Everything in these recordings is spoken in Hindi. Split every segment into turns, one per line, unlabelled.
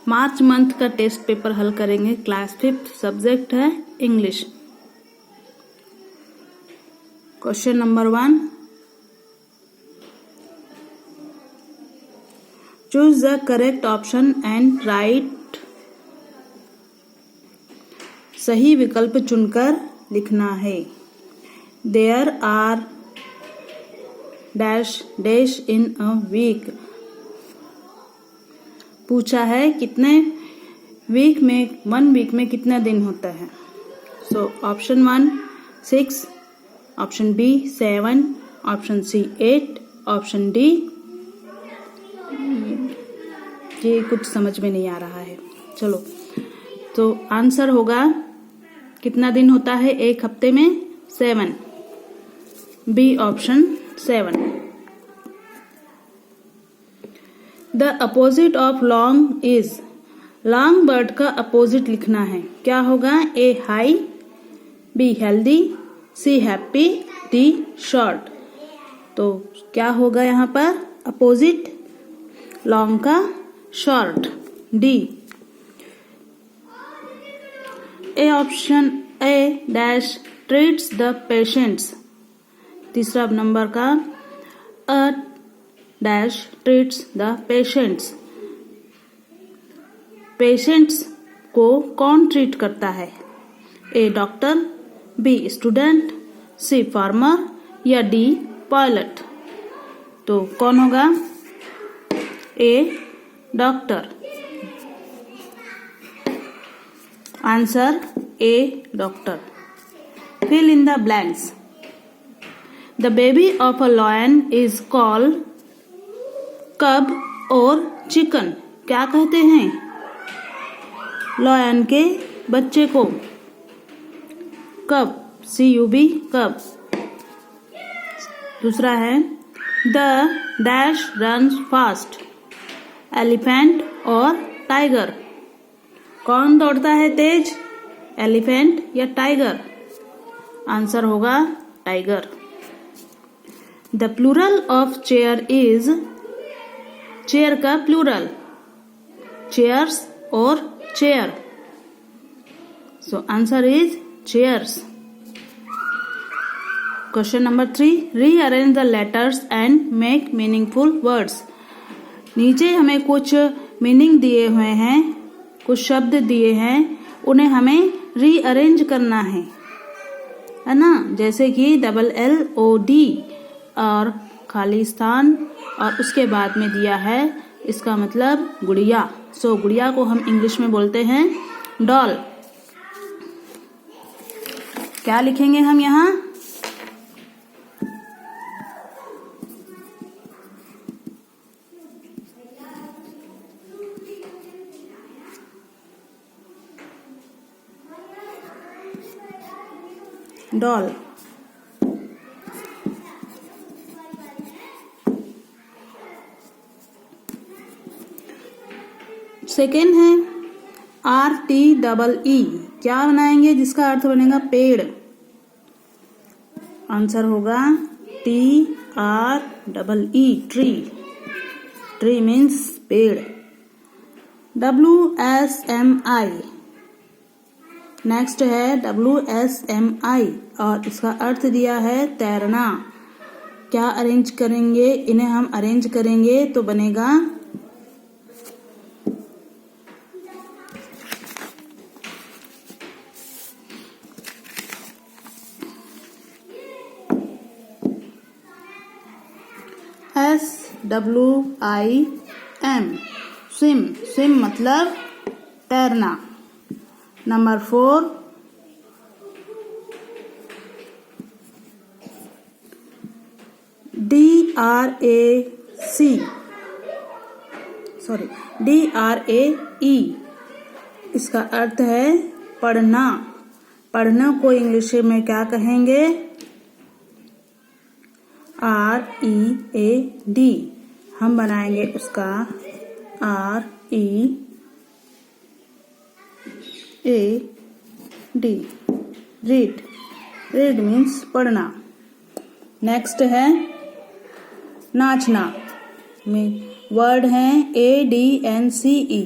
मार्च मंथ का टेस्ट पेपर हल करेंगे। क्लास 5 सब्जेक्ट है English. Question number 1, choose the correct option and write. सही विकल्प चुनकर लिखना है। There are dash dash in a week. पूछा है कितने वीक में, 1 वीक में कितना दिन होता है। So option 1 6, option B 7, option C 8, option D ये कुछ समझ में नहीं आ रहा है। चलो, तो आंसर होगा कितना दिन होता है एक हफ्ते में? 7, B option 7। The opposite of long is. Long word का अपोजिट लिखना है। क्या होगा? A high, B healthy, C happy, D short. तो क्या होगा यहाँ पर अपोजिट लॉन्ग का? Short, D. A option A dash treats the patients. तीसरा नंबर का a dash treats the patients. Patients को कौन ट्रीट करता है? A doctor, B student, C farmer या डी पायलट। तो कौन होगा? A doctor. Answer A doctor. Fill in the blanks. The baby of a lion is called cub और चिकन। क्या कहते हैं लॉयन के बच्चे को? कब, CUB कब। दूसरा है the dash runs fast. Elephant और टाइगर। कौन दौड़ता है तेज, एलिफेंट या टाइगर? आंसर होगा tiger. The plural of chair is. Chair का प्लूरल चेयर्स और chair. So answer is chairs. Question number 3, rearrange the letters and make meaningful words. नीचे हमें कुछ मीनिंग दिए हुए हैं, कुछ शब्द दिए हैं, उन्हें हमें रीअरेंज करना है ना। जैसे कि LLOD और खाली स्थान और उसके बाद में दिया है इसका मतलब गुड़िया। सो गुड़िया को हम इंग्लिश में बोलते हैं डॉल। क्या लिखेंगे हम यहाँ? डॉल। सेकेंड है RTEE। क्या बनाएंगे जिसका अर्थ बनेगा पेड़? आंसर होगा TREE, ट्री। ट्री मीन्स पेड़। WSMI। नेक्स्ट है WSMI और इसका अर्थ दिया है तैरना। क्या अरेंज करेंगे? इन्हें हम अरेंज करेंगे तो बनेगा SWIM, स्विम। स्विम मतलब तैरना। Number 4, DRAE। इसका अर्थ है पढ़ना। पढ़ना को इंग्लिश में क्या कहेंगे? READ। हम बनाएंगे उसका READ, रीड। रीड मीन्स पढ़ना। नेक्स्ट है नाचना। वर्ड है ADNCE।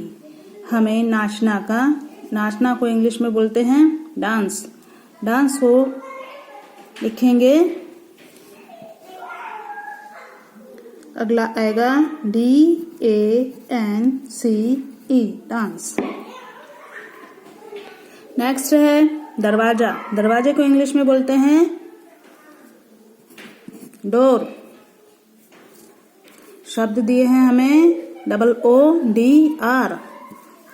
हमें नाचना को इंग्लिश में बोलते हैं डांस। डांस को लिखेंगे, अगला आएगा DANCE डांस। नेक्स्ट है दरवाजा। दरवाजे को इंग्लिश में बोलते हैं डोर। शब्द दिए हैं हमें OODR।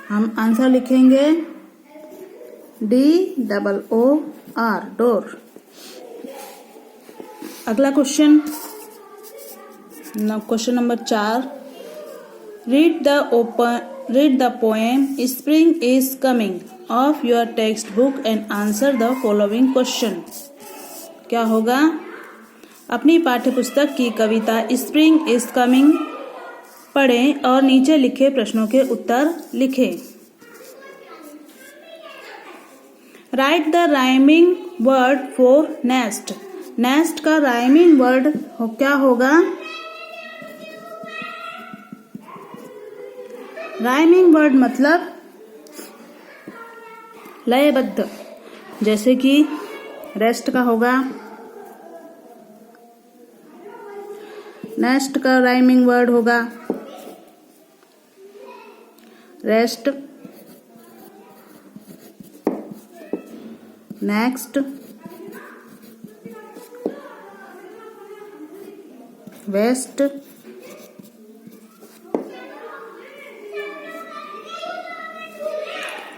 हम आंसर लिखेंगे DOOR डोर। अगला question number 4। Read the poem spring is coming of your text book and answer the following question. क्या होगा? अपनी पाठ्य पुस्तक की कविता स्प्रिंग इज कमिंग पढ़ें और नीचे लिखे प्रश्नों के उत्तर लिखें। Right the rhyming word for nest. Nest का राइमिंग वर्ड क्या होगा? राइमिंग वर्ड मतलब लयबद्ध, जैसे कि रेस्ट का होगा। नेस्ट का राइमिंग वर्ड होगा रेस्ट, नेक्स्ट, वेस्ट,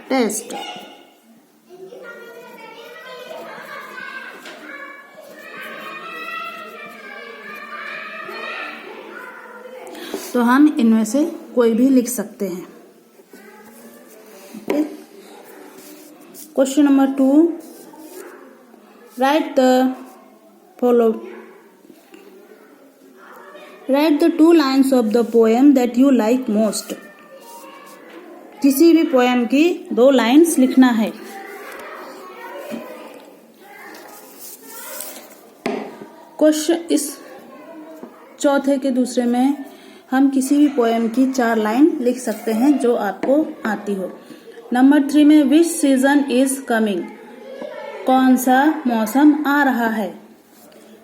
टेस्ट। तो हम इनमें से कोई भी लिख सकते हैं। Question number 2। Right the 2 lines of the poem that you like most. किसी भी पोएम की 2 लाइन्स लिखना है। क्वेश्चन इस चौथे के दूसरे में हम किसी भी पोएम की 4 लाइन लिख सकते हैं जो आपको आती हो। नंबर 3 में विच सीजन इज कमिंग। कौन सा मौसम आ रहा है?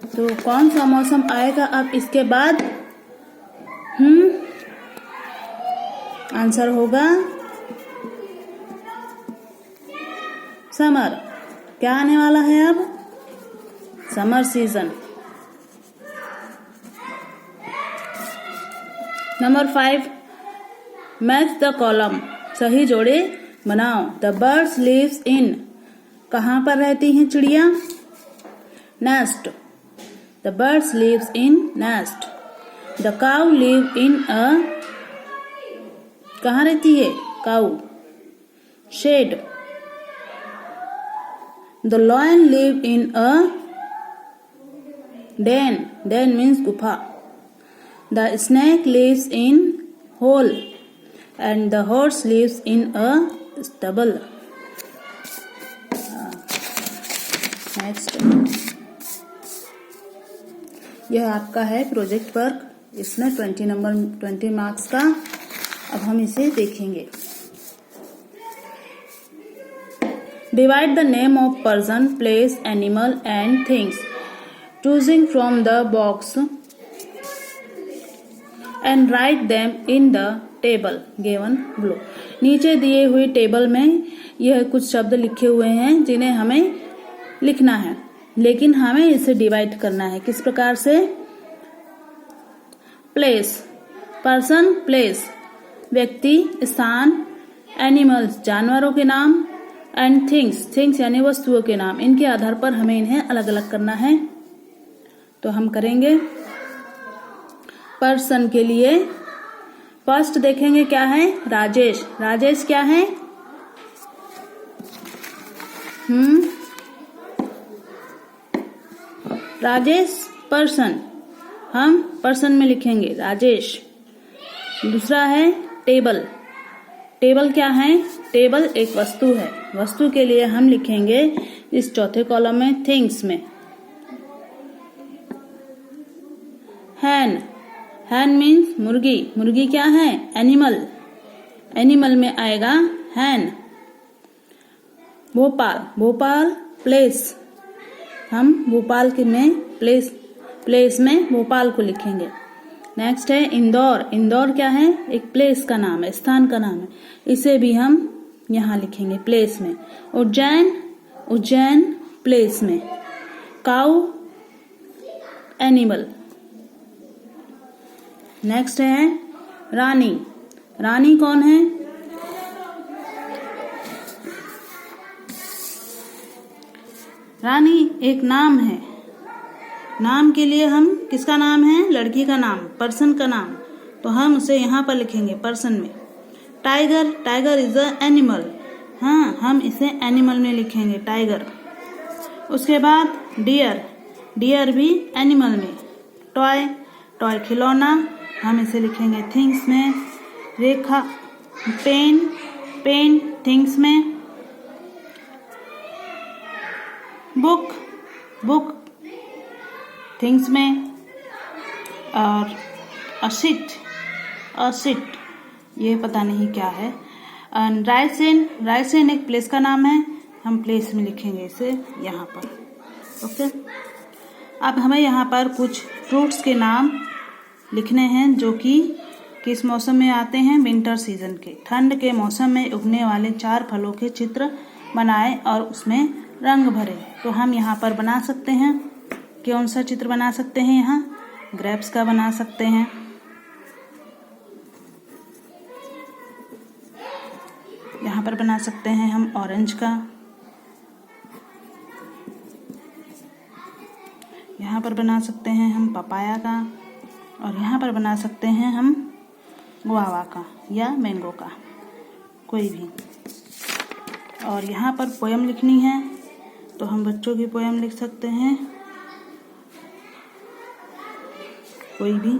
तो कौन सा मौसम आएगा अब इसके बाद? आंसर होगा समर। क्या आने वाला है अब? Summer season. Number 5 match the column. सही जोड़े बनाओ। The birds lives in. कहाँ पर रहती हैं चिड़िया? Nest. The birds lives in nest. The cow live in a. कहाँ रहती है cow? Shed. The lion live in a den. Den means गुफा. The snake lives in hole and the horse lives in a stable. Next, यह आपका है प्रोजेक्ट वर्क। इसमें 20 मार्क्स का। अब हम इसे देखेंगे। Divide the name of person, place, animal and things, choosing from the box and write them in the table given below. नीचे दिए हुई टेबल में यह कुछ शब्द लिखे हुए हैं जिन्हें हमें लिखना है, लेकिन हमें इसे डिवाइड करना है। किस प्रकार से? प्लेस, पर्सन, प्लेस, व्यक्ति, स्थान, एनिमल्स, जानवरों के नाम, एंड थिंग्स यानी वस्तुओं के नाम। इनके आधार पर हमें इन्हें अलग अलग करना है। तो हम करेंगे। पर्सन के लिए फर्स्ट देखेंगे क्या है? राजेश। राजेश क्या है? राजेश पर्सन। हम पर्सन में लिखेंगे राजेश। दूसरा है टेबल। टेबल क्या है? टेबल एक वस्तु है। वस्तु के लिए हम लिखेंगे इस चौथे कॉलम में थिंग्स में हैन। हैन मीन्स मुर्गी। मुर्गी क्या है? एनिमल। एनिमल में आएगा हैन। भोपाल, भोपाल प्लेस, हम भोपाल के में प्लेस में भोपाल को लिखेंगे। नेक्स्ट है इंदौर, इंदौर क्या है? एक प्लेस का नाम है, स्थान का नाम है, इसे भी हम यहाँ लिखेंगे प्लेस में। उज्जैन, उज्जैन प्लेस में। काऊ एनिमल। नेक्स्ट है रानी, रानी कौन है? रानी एक नाम है, नाम के लिए हम किसका नाम है? लड़की का नाम, पर्सन का नाम, तो हम उसे यहाँ पर लिखेंगे पर्सन में। Tiger, tiger is a animal, हाँ हम इसे एनिमल में लिखेंगे टाइगर। उसके बाद डियर, डियर भी एनिमल में। टॉय, टॉय खिलौना, हम इसे लिखेंगे थिंग्स में। रेखा, पेन, पेन थिंग्स में। बुक, बुक थिंग्स में। और असिट, असिट ये पता नहीं क्या है। रायसेन, रायसेन एक प्लेस का नाम है, हम प्लेस में लिखेंगे इसे यहाँ पर। ओके, अब हमें यहाँ पर कुछ फ्रूट्स के नाम लिखने हैं जो कि किस मौसम में आते हैं? विंटर सीजन के। ठंड के मौसम में उगने वाले 4 फलों के चित्र बनाएं और उसमें रंग भरें। तो हम यहाँ पर बना सकते हैं, कौन सा चित्र बना सकते हैं? यहाँ ग्रेप्स का बना सकते हैं, यहाँ पर बना सकते हैं हम ऑरेंज का, यहाँ पर बना सकते हैं हम पपाया का, और यहाँ पर बना सकते हैं हम गुआवा का या मैंगो का, कोई भी। और यहाँ पर पोयम लिखनी है तो हम बच्चों की पोयम लिख सकते हैं, कोई भी।